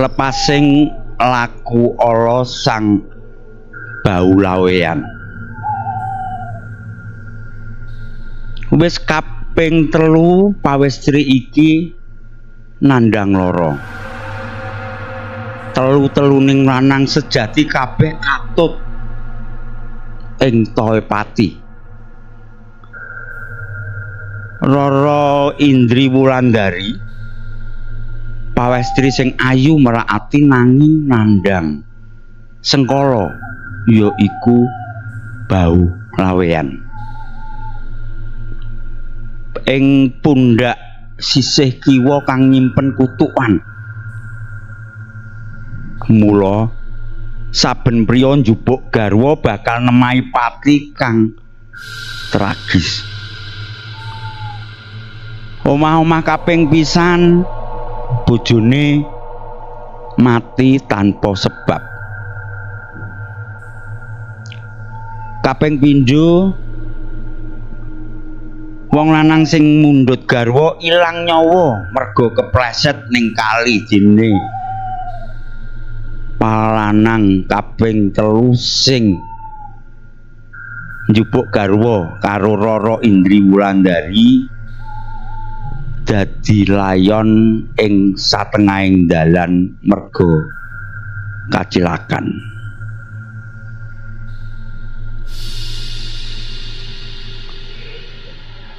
Lepasing laku ala sang Baulaweyan. Wis kaping 3 pawèstri iki nandhang lara. Telu-teluning lanang sejati kabeh katut ing Toepati. Rara Indri Wulandari pawèstri sing ayu merakati nanging nandhang sengkala ya iku Baulaweyan. Ing pundhak sisih kiwa kang nyimpen kutukan. Mula saben priya njupuk garwa bakal nemahi pati kang tragis. Omah-omah kaping pisan bojone mati tanpa sebab. Kaping pindho wong lanang sing mundhut garwa ilang nyawa merga kepleset ning kali dene palanang kaping 3 sing njupuk garwa karo Rara Indri Wulandari dadi layon ing satengahing dalan merga kacilakan.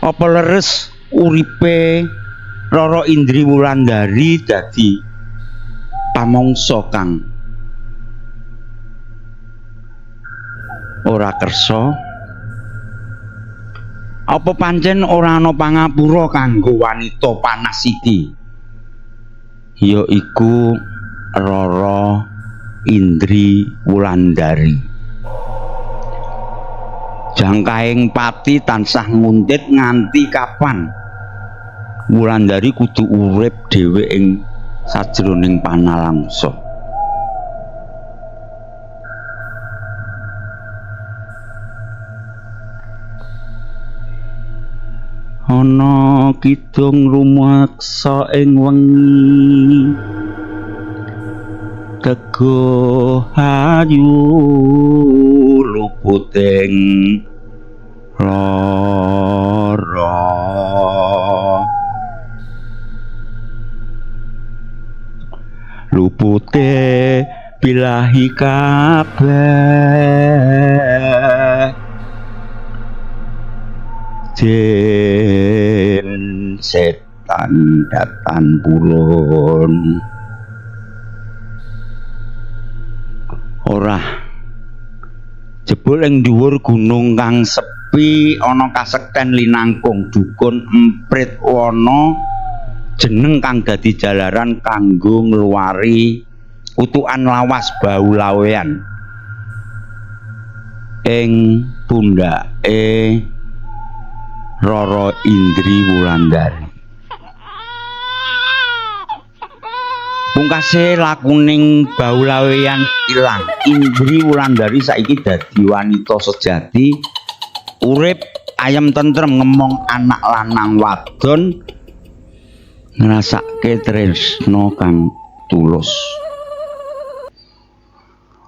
Apa leres uripe Rara Indri Wulandari dadi pamangsa kang ora kersa? Apa pancen ora ana pangapura kanggo wanita panas iki? Ya iku Rara Indri Wulandari. Jangkaing pati tansah nguntit nganti kapan Wulandari kudu urip dhewe ing sajroning panalangsa. Ana kidung rumeksa ing wengi teguh ayu luputing lara lupute bilahi kabeh jen setan datan purun ora jebul ing dhuwur gunung kang sepi ana kasekten linangkung dukun emprit wana jeneng kang dadi jalaran kanggo ngluwari utukan lawas Baulaweyan ing pundhake Rara Indri Wulandari. Pungkase lakuning Baulaweyan ilang. Indri Wulandari saiki dadi wanita sejati, urip ayem tentrem ngemong anak lanang wadon, ngrasake tresna kang tulus.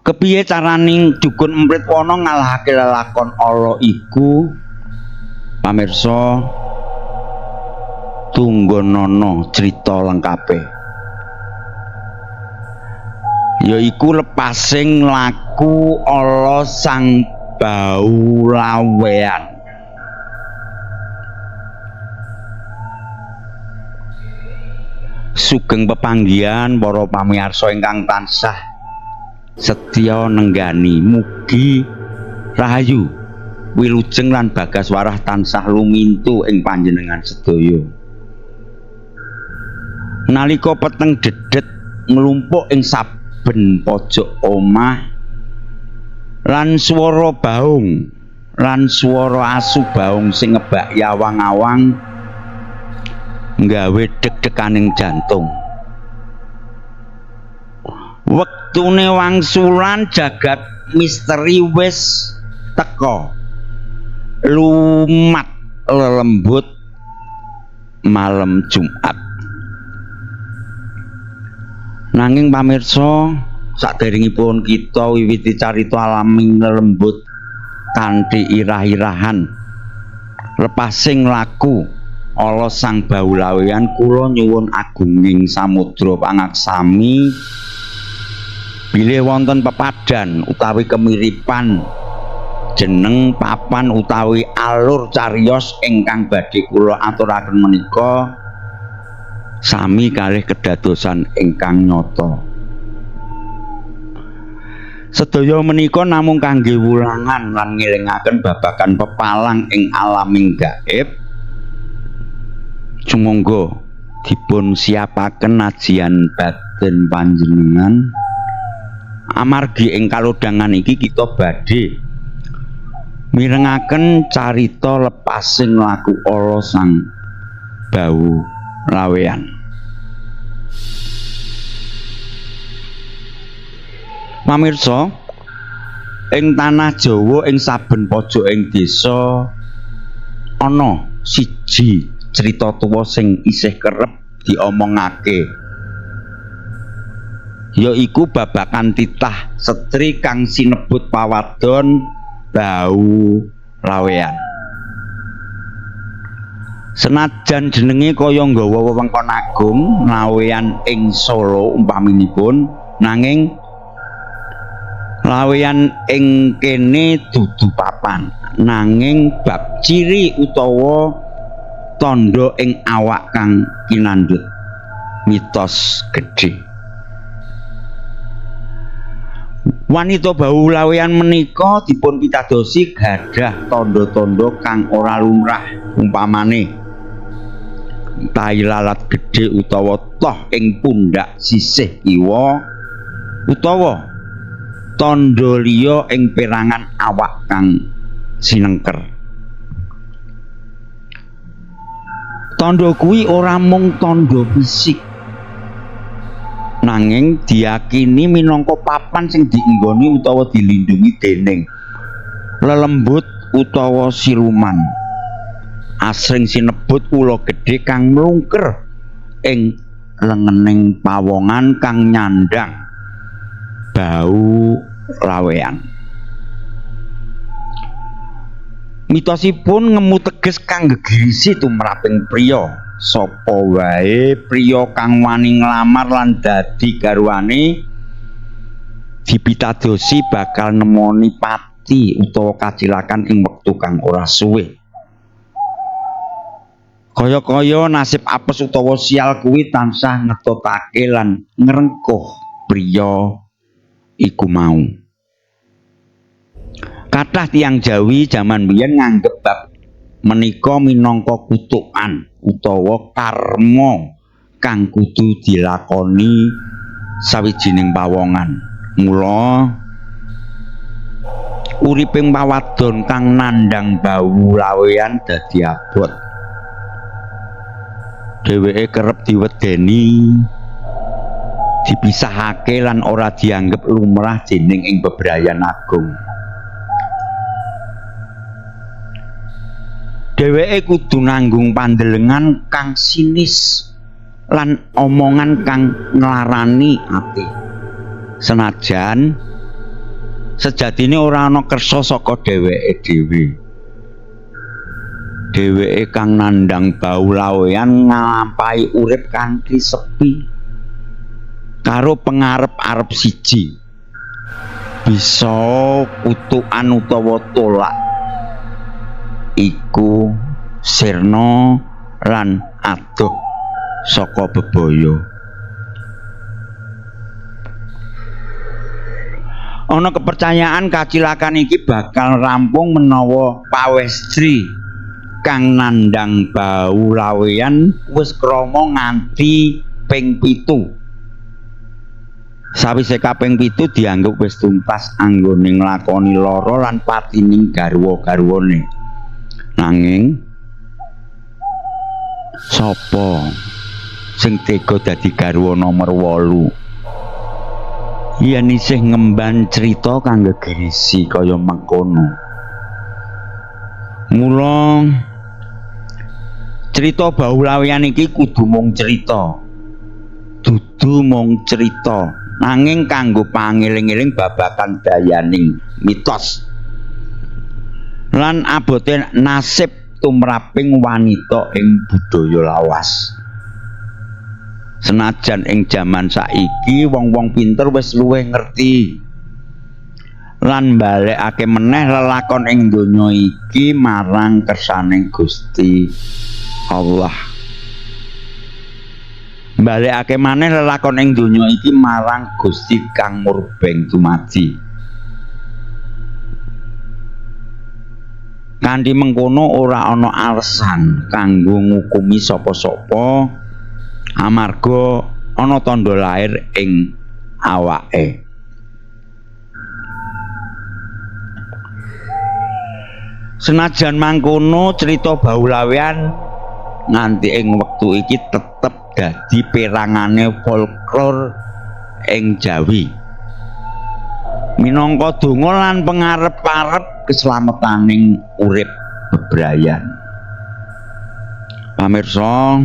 Kepiye caraning dukun emprit wana ngalahake lelakon ala iku? Pamirsa tunggonana crita lengkape. Yaiku lepasing laku ala sang Baulaweyan. Sugeng pepanggihan para pamirsa ingkang tansah setya nenggani, mugi rahayu wilujeng lan bagas warah tansah lumintu ing panjenengan sedaya. Nalika peteng dedet nglumpuk ing saben pojok omah lan swara baung lan swara asu baung sing ngebak yawang-awang nggawe deg-deganing jantung. Wektune wangsulan jagat misteri wis teka. Lumat lelembut malam Jumat. Nanging pamirsa, saderengipun kita wiwiti carita alaming lelembut kanthi irah-irahan lepasing laku ala sang Baulaweyan, kula nyuwun agunging samudra pangaksami bilih wonten pepadhan utawi kemiripan jeneng papan utawi alur cariyos ingkang badhe kula aturaken menika sami kalih kedadosan ingkang nyata. Sedaya menika namung kangge wulangan lan ngelingaken babagan pepalang ing alaming gaib. Sumangga dipun siapaken ajian batin panjenengan amargi ing kalodhangan iki kita badhe mirengaken carita lepasing laku ala sang Baulaweyan. Pamirsa, ing tanah Jawa ing saben pojok ing desa ana siji crita tuwa sing isih kerep diomongake, yaiku babakan titah setri kang sinebut pawadon Baulaweyan. Senajan jenenge kaya nggawa wewengkon agung Laweyan ing Solo umpaminipun, nanging Laweyan ing kene dudu papan, nanging bab ciri utawa tandha ing awak kang kinandhut mitos gedhe. Wanita Baulaweyan menika dipun pitadosi gadah tandha-tandha kang ora lumrah, umpamane tai lalat gedhe utawa toh ing pundak sisih kiwa utawa tandha liya ing perangan awak kang sinengker. Tandha kuwi ora mung tandha fisik, nanging diyakini minangka papan sing dienggoni utawa dilindungi dening lelembut utawa siluman. Asring sinebut ula gedhe kang mlungker ing lengening pawongan kang nyandang Baulaweyan. Mitosipun ngemu teges kang gegirisi tumraping priya. Sapa wae priya kang wani nglamar lan dadi garwane dipitadosi bakal nemoni pati utawa kacilakan ing wektu kang ora suwe. Kaya-kaya nasib apes utawa sial kuwi tansah ngetutake lan ngrengkuh priya iku mau. Kathah tiyang Jawi jaman biyen nganggep bab menika minangka kutukan utawa karma kang kudu dilakoni sawijining pawongan. Mula uriping pawadon kang nandhang Baulaweyan dadi abot. Dheweke kerep diwedeni, dipisahake lan ora dianggep lumrah dening ing bebrayan agung. Dheweke kudu nanggung pandelengan kang sinis lan omongan kang nglarani ati. Senajan sejatine ora ana kersa saka dheweke dhewe. Dheweke kang nandhang Baulaweyan nglampahi urip kanthi sepi karo pengarep-arep siji, bisa kutukan utawa tolak iku sirna lan adoh saka bebaya. Ana kepercayaan kacilakan iki bakal rampung menawa pawestri kang nandhang Baulaweyan wis krama nganti ping 7. Sawise kaping 7 dianggep wis tuntas anggone nglakoni lara lan patining garwa-garwane. Nanging sapa sing tega dadi garwa nomor 8 yen isih ngemban cerita kang gegirisi kaya mengkono. Mula cerita Baulaweyan iki kudu mung cerita, dudu mung cerita nanging kanggo pangeling-eling babagan dayaning mitos lan abote nasib tumraping wanita ing budaya lawas. Senajan ing jaman saiki wong-wong pinter wis luwih ngerti lan balekake meneh lelakon ing donya iki marang kersaning Gusti Allah. Balekake maneh lelakon ing donya iki marang Gusti kang murbeng dumadi. Kanthi mengkono ora ana alasan kanggo ngukumi sapa-sapa amarga ana tandha lair ing awake. Senajan mangkono cerita Baulawean nganti ing wektu iki tetep dadi perangane folklor ing Jawi. Minangka donga lan pangarep-arep keselametaning urip bebrayan. Pamirsa,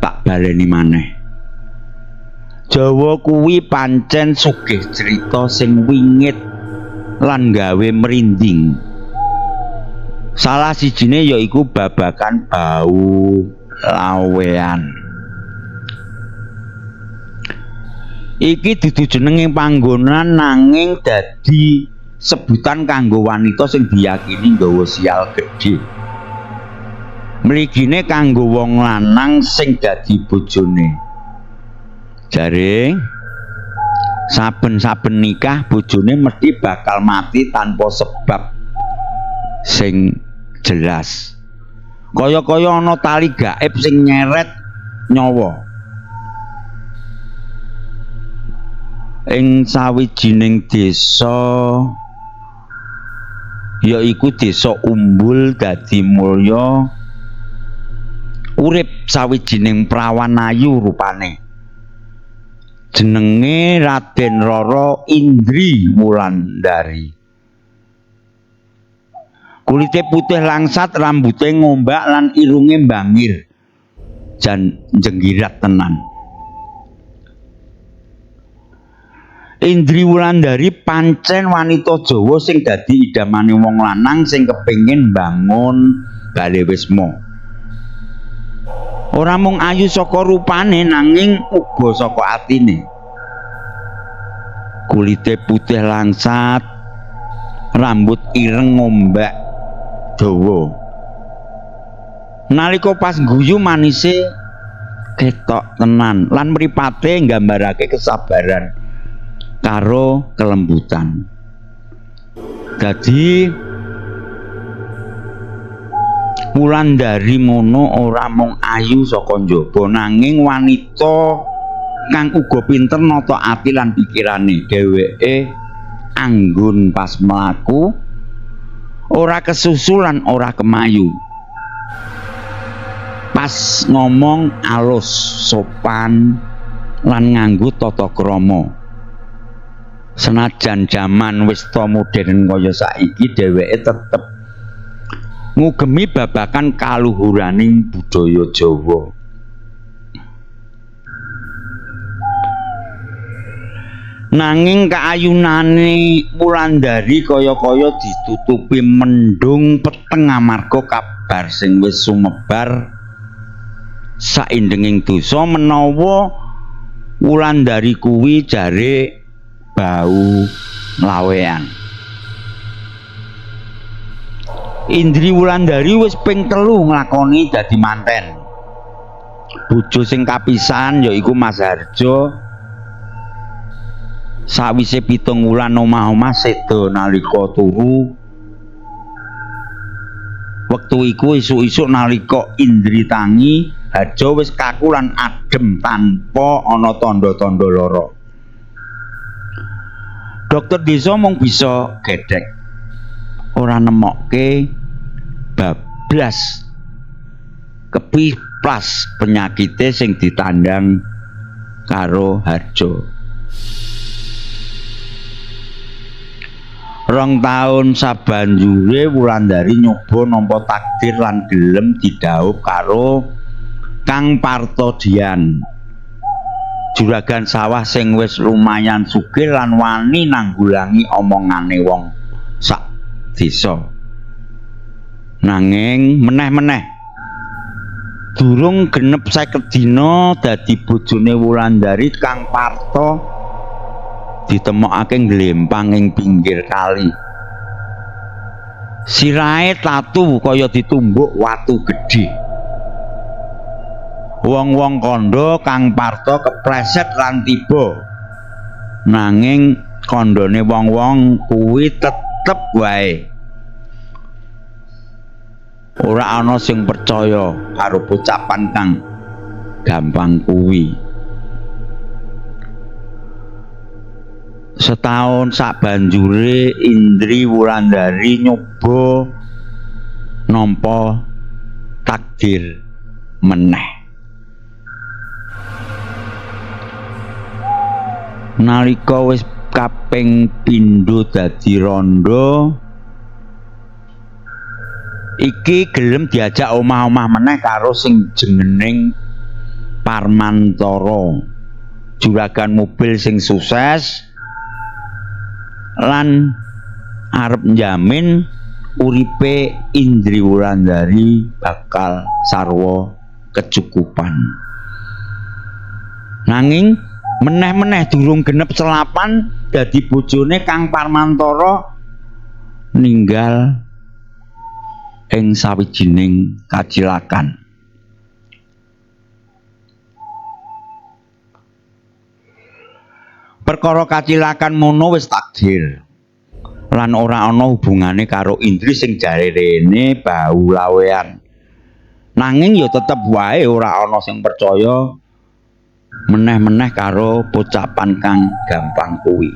tak baleni maneh. Jawa kuwi pancen sugih cerita sing wingit lan gawe merinding. Salah sijine yaiku babagan Baulawean. Iki dudu jenenge panggonan nanging dadi sebutan kanggo wanita sing diyakini nggawa sial gedhe. Mligine kanggo wong lanang sing dadi bojone. Jare saben-saben nikah bojone mesti bakal mati tanpa sebab sing jelas. Kaya-kaya ana tali gaib sing nyeret nyawa. Ing sawijining desa yaiku desa Umbul dadi mulya urip sawijining prawan ayu rupane. Jenenge Raden Rara Indri Wulandari. Kulite putih langsat, rambute ngombak lan irunge mbangir. Jan jenggirat tenan. Indri Wulandari pancen wanita Jawa sing dadi idamane wong lanang sing kepengin mbangun Balewisma. Ora mung ayu saka rupane nanging uga saka atine. Kulite putih langsat, rambut ireng ngombak dawa. Nalika pas guyu manise ketok tenan lan mripate nggambarake kesabaran karo kelembutan. Dadi Wulandari mono ora mung ayu saka njaba nanging wanita kang uga pinter nata ati lan pikirane. Dheweke anggun pas mlaku ora kesusu lan ora kemayu. Pas ngomong alus, sopan lan nganggo tata krama. Senajan jaman wis modern kaya saiki dheweke tetep ngugemi babagan kaluhuraning budaya Jawa. Nanging kaayunane Wulandari kaya-kaya ditutupi mendung peteng amarga kabar sing wis sumebar saindenging dosa menawa Wulandari kuwi jare Baulawean. Indri Wulandari wis ping 3 nglakoni dadi manten. Bojo sing kapisan yaiku Mas Harjo sawise 7 wulan omah-omah seda nalika turu. Wektu iku isuk-isuk nalika Indri tangi, Harjo wis kaku lan adem tanpa ana tanda-tanda lara. Dokter desa mung bisa gedhek, ora nemokke bablas kepiplas penyakite sing ditandang karo Harjo. 2 taun sabanjure Wulandari nyoba nampa takdir lan gelem didhaup karo Kang Partodian. juragan sawah sing wis lumayan sugih lan wani nanggulangi omongane wong sak desa. Nanging meneh-meneh durung genep 50 dina dadi bojone Wulandari, Kang Parto ditemokake nglempang ing pinggir kali. Sirahe tatu kaya ditumbuk watu gedhe. Wong-wong kandha Kang Parto kepleset lan tiba. Nanging kandhane wong-wong kuwi tetep wae ora ana sing percaya karo pocapan kang gampang kuwi. Setahun sabanjure Indri Wulandari nyoba nampa takdir meneh. Nalika wis kaping pindho dadi randha, iki gelem diajak omah-omah meneh karo sing jeneng Parmantara, juragan mobil sing sukses lan arep njamin uripe Indri Wulandari bakal sarwa kecukupan. Nanging meneh-meneh durung genep selapan dadi bojone Kang Parmantara ninggal ing sawijining kacilakan. Perkara kacilakan mono wis takdir lan ora ana hubungane karo Indri sing jarene bau lawean. Nanging ya tetep wae ora ana sing percaya meneh-meneh karo pocapan kang gampang kuwi.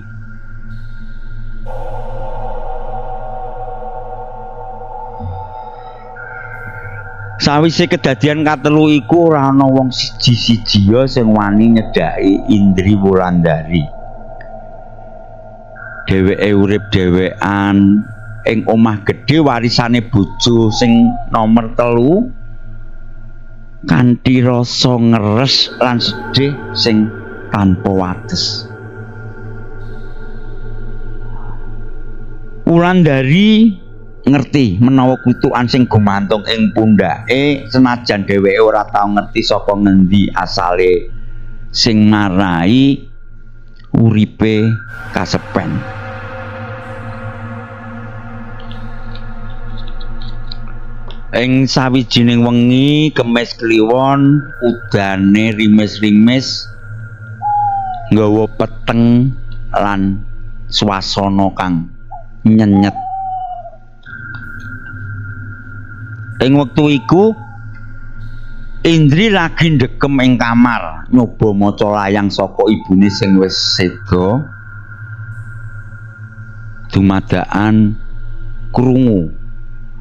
Sawise kedadian katelu iku ora ana wong siji-sijia sing wani nyedhaki Indri Wulandari. Dheweke urip dhewekan ing omah gedhe warisane bojo sing nomor 3 kanthi rasa ngeres lan sedih sing tanpa wates. Wulandari ngerti menawa kutukan sing gumantung ing pundhake, senajan dheweke ora tau ngerti saka ngendi asale sing marai uripe kasepen. Ing sawijining wengi Kemis Kliwon, udane rimis-rimis nggawa peteng lan swasana kang nyenyet. Ing wektu iku Indri lagi ndekem ing kamar nyoba maca layang saka ibune sing wis seda. Dumadakan krungu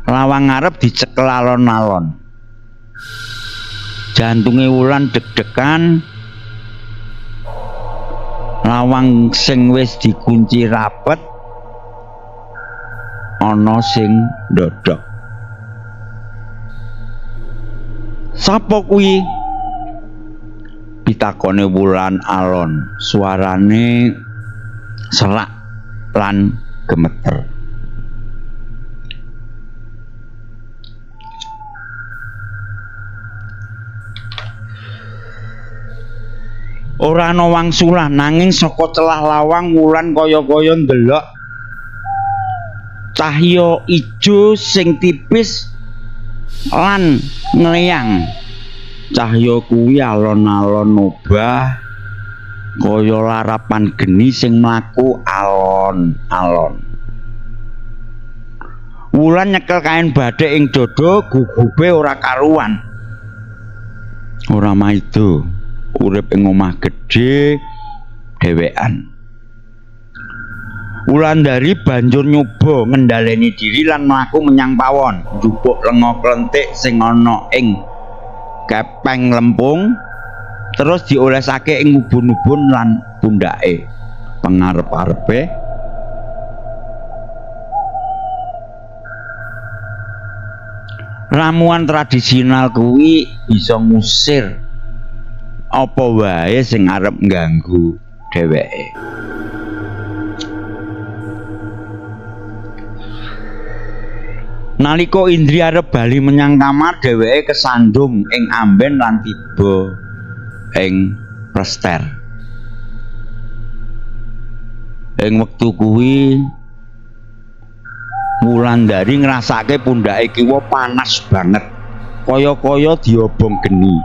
lawang ngarep dicekel alon-alon. Jantunge Wulan deg-degan. Lawang sing wis dikunci rapet ana sing ndodhok. Sapa kuwi? Pitakone Wulan alon, suarane serak lan gemeter. Ora ana wangsulan, nanging saka celah lawang Wulan kaya-kaya ndelok cahya ijo sing tipis lan ngleyang. Cahya kuwi alon-alon obah kaya larapan geni sing mlaku alon-alon. Wulan nyekel kain bathik ing dada, gugube ora karuan. Ora maido. Urip ing omah gedhe dhewekan. Wulandari banjur nyoba ngendhaleni diri lan mlaku menyang pawon, njupuk lenga klenthik sing ana ing kepeng lempung, terus diolesake ing ubun-ubun lan pundhake. Pengarep-arepe ramuan tradisional kuwi bisa ngusir apa wae sing arep ngganggu dheweke. Nalika Indri arep bali menyang kamar, dheweke kesandung ing amben lan tiba ing Prester. Ing wektu kuwi Wulandari ngrasake pundhake kiwa panas banget, kaya-kaya diobong geni.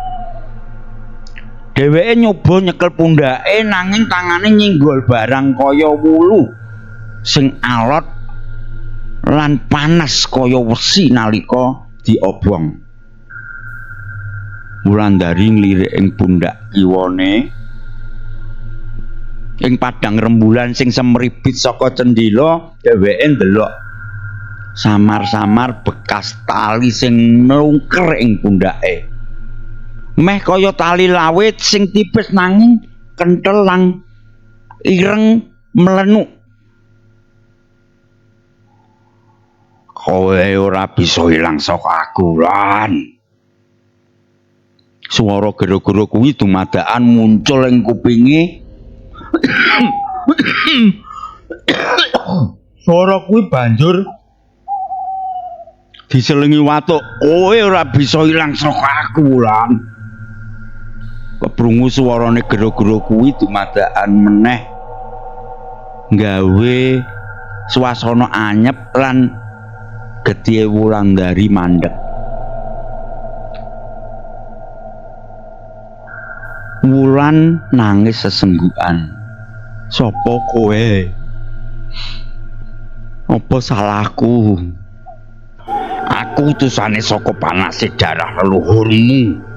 Dheweke nyoba nyekel pundhake nanging tangane nyenggol barang kaya wulu sing alot lan panas kaya wesi nalika diobong. Wulandari nglirik ing pundhak kiwane. Ing padang rembulan sing semribit saka cendhela, dheweke ndelok samar-samar bekas tali sing mlungker ing pundhake. Meh kaya tali lawit sing tipis nanging kenthel lan ireng mlenuk. Kowe ora bisa ilang saka aku, Lan. Swara gero-gero kuwi dumadakan muncul ing kupinge. Swara kuwi banjur diselingi watuk, kowe ora bisa ilang saka aku, Lan. Keprungu swarane gero-gero kuwi dumadakan meneh nggawe swasana anyep lan getih Wulandari mandeg. Wulan nangis sesenggukan. Sopo kowe? Apa salahku? Aku utusane saka panase darah leluhurmu.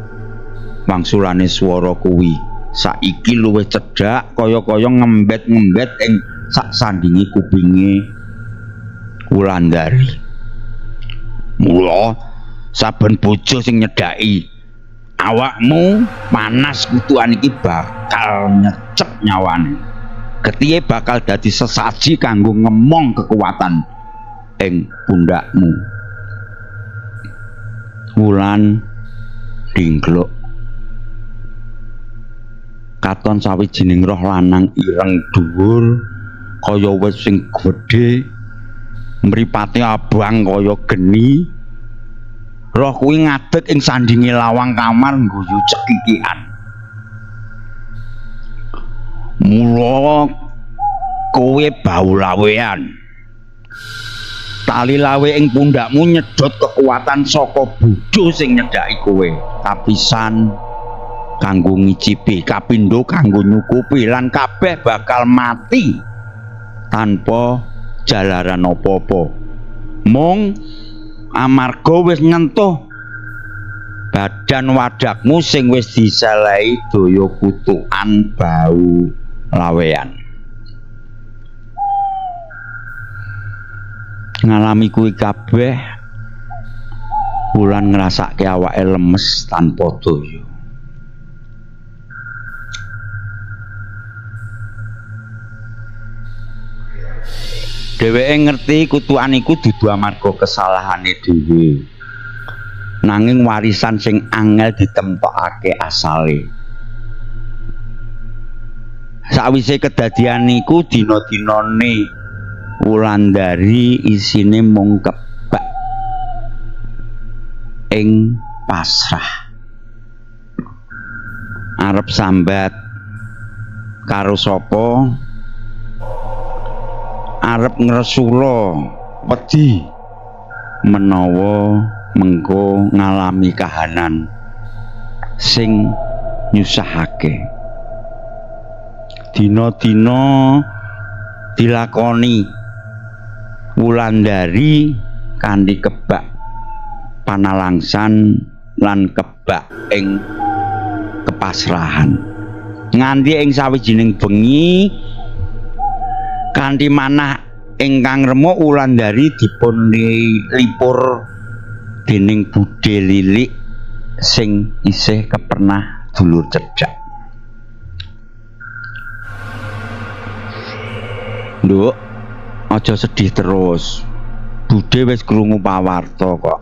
Wangsulane swara kuwi saiki luwih cedhak kaya-kaya ngembet-ngembet ing sak sandinge kupinge Wulandari. Mula saben bojo sing nyedhaki awakmu panas kutukan iki bakal nyecep nyawane. Getihe bakal dadi sesaji kanggo ngemong kekuatan ing pundhakmu. Wulan dingkluk. Katon sawijining roh lanang ireng dhuwur kaya wit sing gedhe, mripate abang kaya geni. Roh kuwi ngadeg ing sandinge lawang kamar ngguyu cekikikan. Mula kowe bau lawean. Tali lawe ing pundhakmu nyedot kekuatan saka bodho sing nyedhaki kowe. Kapisan kanggo ngicipi, kapindho kanggo nyukupi, lan kabeh bakal mati tanpa jalaran apa-apa. Mung amarga wis nyentuh badan wadakmu sing wis diselehi daya kutukan bau lawean. Ngalami kuwi kabeh, Wulan ngrasake awake lemes tanpa daya. Dheweke ngerti kutukan iku dudu amarga kesalahane dhewe. Nanging warisan sing angel ditemtokake asale. Sawise kedadian niku dina-dinane Wulandari isine mung kebak ing pasrah. Arep sambat karo sapa? Arep ngresula wedi menawa mengko ngalami kahanan sing nyusahake. Dina-dina dilakoni Wulandari kanthi kebak panalangsan lan kebak ing kepasrahan. Nganti ing sawijining bengi kanthi manah ingkang remuk Wulandari dipun lipur dening budhe lilik sing isih kepernah dulur cedhak. Nduk, aja sedih terus. Budhe wis krungu pawarta kok.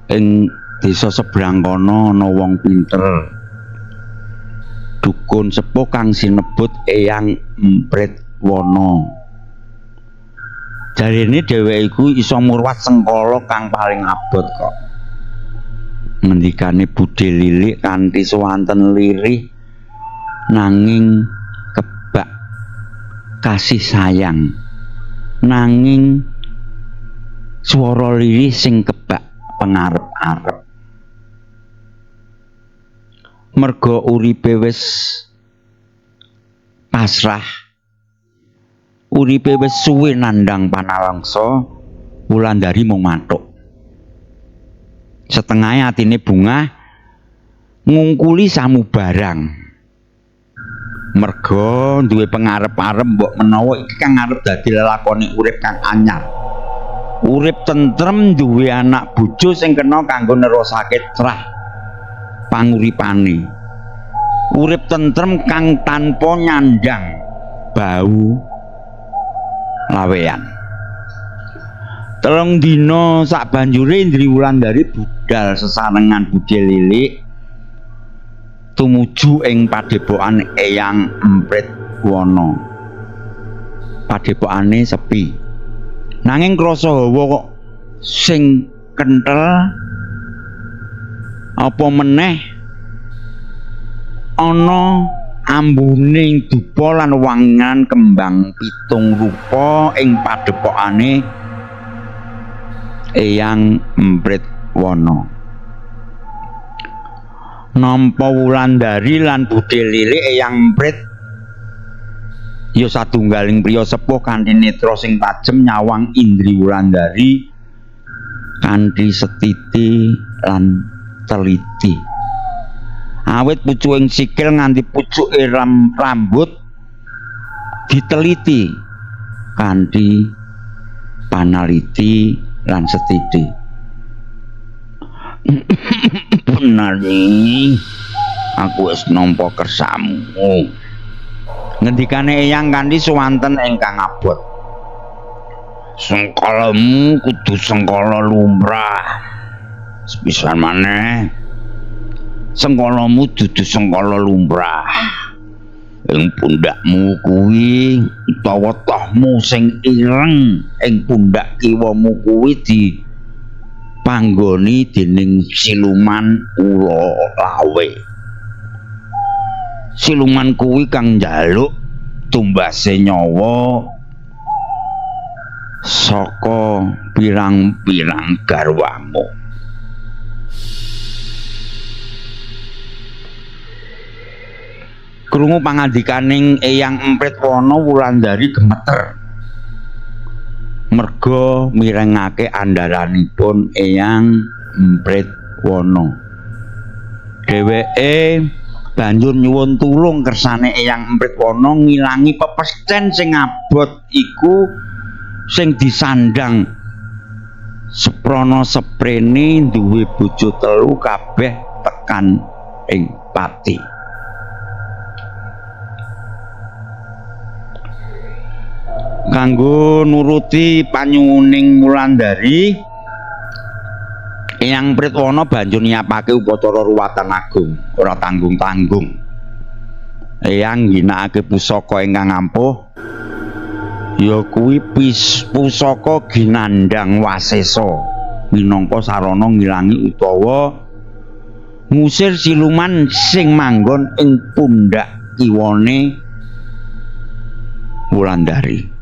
Ing desa seberang kono ana wong pinter. dukun sepuh kang sinebut Eyang Empritwana. Jarene dheweke iku iso murwat sengkala kang paling abot kok. Ngendikane Budhe Lilik kanthi swanten lirih nanging kebak kasih sayang, nanging swara lirih sing kebak pengarep-arep. Merga uripe wis pasrah, uripe wis suwe nandhang panalangsa, Wulandari mung mathuk. Setengah atine bungah ngungkuli samubarang. Merga duwe pengarep-arep mbok menawa iki kang arep dadi lelakone urip kang anyar. Urip tentrem duwe anak bojo sing kena kanggo nerusake trah panguripane. Urip tentrem kang tanpa nyandang bau lawean. 3 dina sabanjure Indri Wulandari budal sesarengan Budhe Lilik tumuju ing padepokan Eyang Empritwana. Padepokane sepi. Nanging krasa hawa sing kenthel apa meneh ana ambuning dupa lan wangan kembang pitung rupa ing padepokane Eyang Empritwana. Nampa Wulandari lan Budhe Lilik Eyang Emprit ya satunggaling priya sepuh kanthi netra sing tajem nyawang Indri Wulandari kanthi setiti lan teliti. Awit pucuking sikil nganti pucuke rambut diteliti kanthi panaliti lan setiti. Benar nih, aku wis nampa kersamu. Ngendikane Eyang kanthi swanten ingkang abot. Sengkalamu kudu sengkala lumrah. Sepisan maneh sengkalamu dudu sengkala lumrah. Ing pundakmu kuwi utawa tohmu sing ireng ing pundak kiwamu kuwi dipanggoni dening siluman ula lawe. Siluman kuwi kang njaluk tumbase nyawa saka pirang-pirang garwamu. Krungu pangandikaning Eyang Empritwana, Wulandari gemeter. Merga mirengake andalanipun Eyang Empritwana. Dheweke banjur nyuwun tulung kersane Eyang Empritwana ngilangi pepesthen sing abot iku sing disandang seprana seprene duwe bojo telu kabeh tekan ing pati. Kanggo nuruti panyuwuning Wulandari, Eyang Empritwana banjur nyiapake upacara ruwatan agung, ora tanggung-tanggung. Eyang ngginakake pusaka ingkang ampuh, ya kuwi pusaka ginandang wasesa minangka sarana ngilangi utawa ngusir siluman sing manggon ing pundak kiwane Wulandari.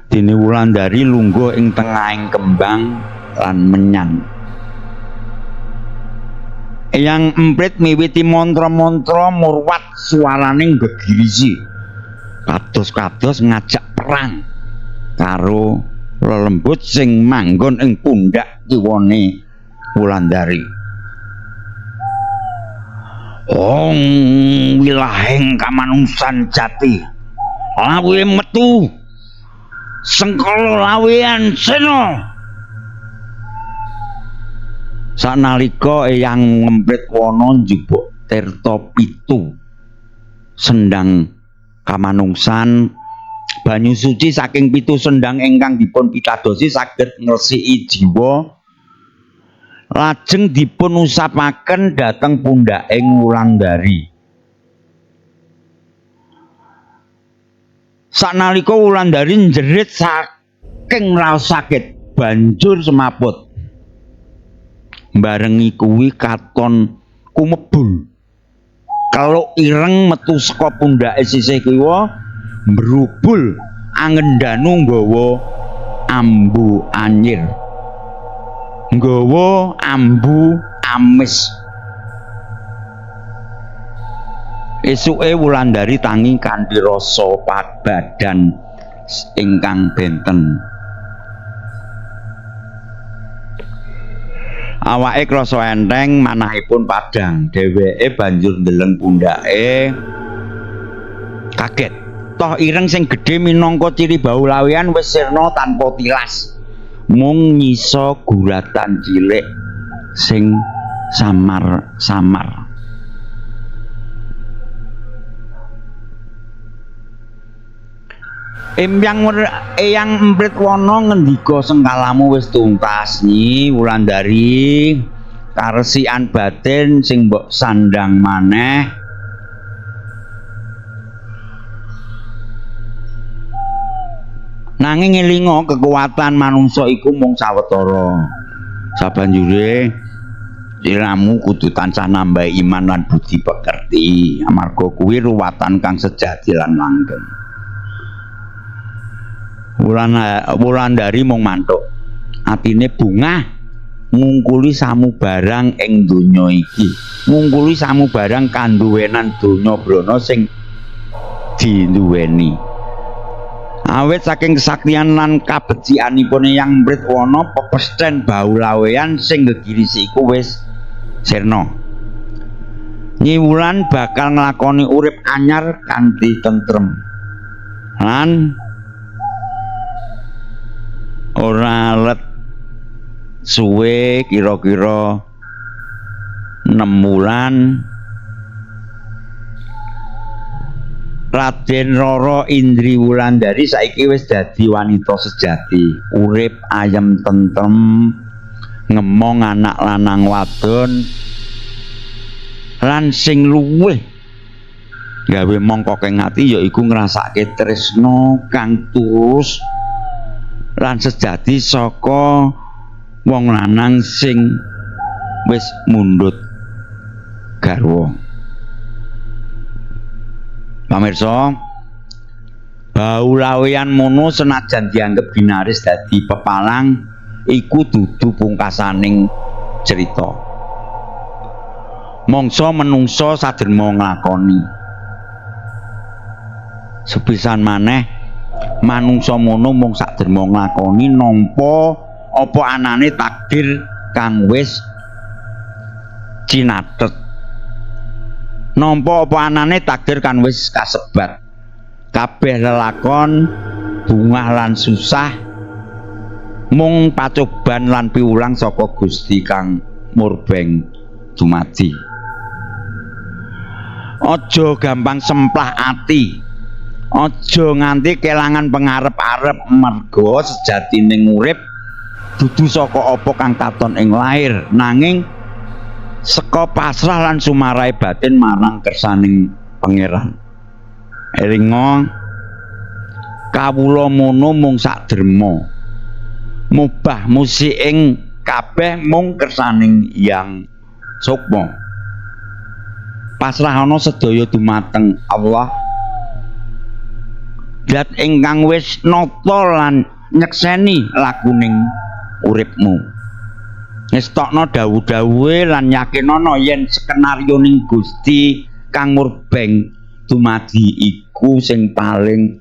Dene Wulandari lungguh ing tengahing kembang lan menyan. Eyang Emprit miwiti mantra-mantra murwat swaraning gegirisi. Kados-kados ngajak perang karo lelembut sing manggon ing pundak kiwane Wulandari. Ong wilahing kamanungsan jati, lawe metu sengkala lawean sena. Sanalika Eyang Empritwana njupuk tirta 7 sendang kamanungsan, banyu suci saking 7 sendang ingkang dipun pitadosi saged ngresiki jiwa lajeng dipun usapaken dhateng pundhaking Wulandari. Sanalika Wulandari njerit saking raos sakit banjur semaput. Barengi kuwi katon kumebul. Keluk ireng metu saka pundhake sisih kiwa mbrubul angendanu nggawa ambu anyir. Nggawa ambu amis. Esuke Wulandari tangi kanthi rasa badan ingkang benten. Awake krasa enteng, manahipun padhang. Dheweke banjur ndeleng pundhake kaget. Toh ireng sing gedhe minangka ciri baulawian wis sirna tanpa tilas. Mung nyisa guratan cilik sing samar-samar. Eyang Empritwana ngendika sengkalamu wis tuntas Nyi Wulandari, karesikan batin sing mbok sandhang maneh nanging elinga kekuatan manungsa iku mung sawetara. Sabanjure sliramu kudu tansah nambahi iman lan budi pekerti, amarga kuwi ruwatan kang sejati lan langgeng. Wulandari mung mantuk. Atine bungah ngungkuli samubarang ing donya iki. Ngungkuli samubarang kanduwenan donya brana sing dinduweni. Awit saking kesaktian lan kabecikanipun Eyang Empritwana, pepesthen baulawean sing gegirisi iku wis sirna. Nyi Wulan bakal nglakoni urip anyar kanthi tentrem lan ora let suwe, kira-kira 6 wulan Raden Rara Indri Wulandari saiki wis dadi wanita sejati, urip ayem tentrem, ngemong anak lanang wadon, lan sing luwih gawe mongkok ing ati yaiku ngrasake tresna kang tulus lan sejati saka wong lanang sing wis mundhut garwa. Pamirsa, baulawian mono senajan dianggep ginaris dadi pepalang iku dudu pungkasaning cerita. Mangsa menungsa saderma nglakoni. Sepisan maneh manungsa mono mung saderma nglakoni nampa apa anane takdir kang wis cinathet. Nampa apa anane takdir kan wis kasebat. Kabeh lelakon bungah lan susah mung pacoban lan piwulang saka Gusti kang murbeng dumadi. Aja gampang semplah ati. Aja nganti kelangan pengarep-arep, merga sejatining urip dudu saka apa kang katon ing lair, nanging saka pasrah lan sumarahe batin marang kersaning pangeran. Elinga kawula mono mung saderma. Mubah musik ing kabeh mung kersaning Hyang Sukma. Pasrahana sedaya dumateng Allah. Zat ingkang wis nata lan nyekseni lakuning uripmu. Ngestokno dawuh-dawuhe lan yakinana yen skenario ning Gusti kang murbeng dumadi iku sing paling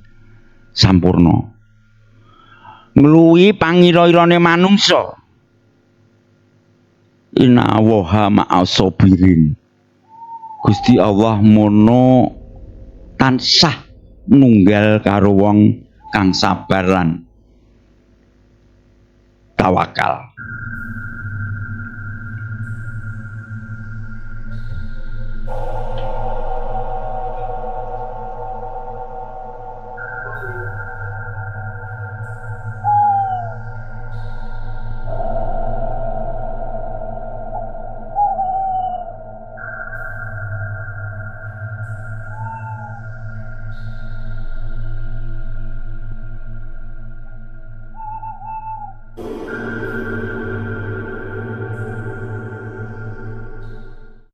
sampurna. Ngluwi pangira-irane manungsa. Inna waha ma'asobirin. Gusti Allah mono tansah nunggal karo wong kang sabar lan tawakal.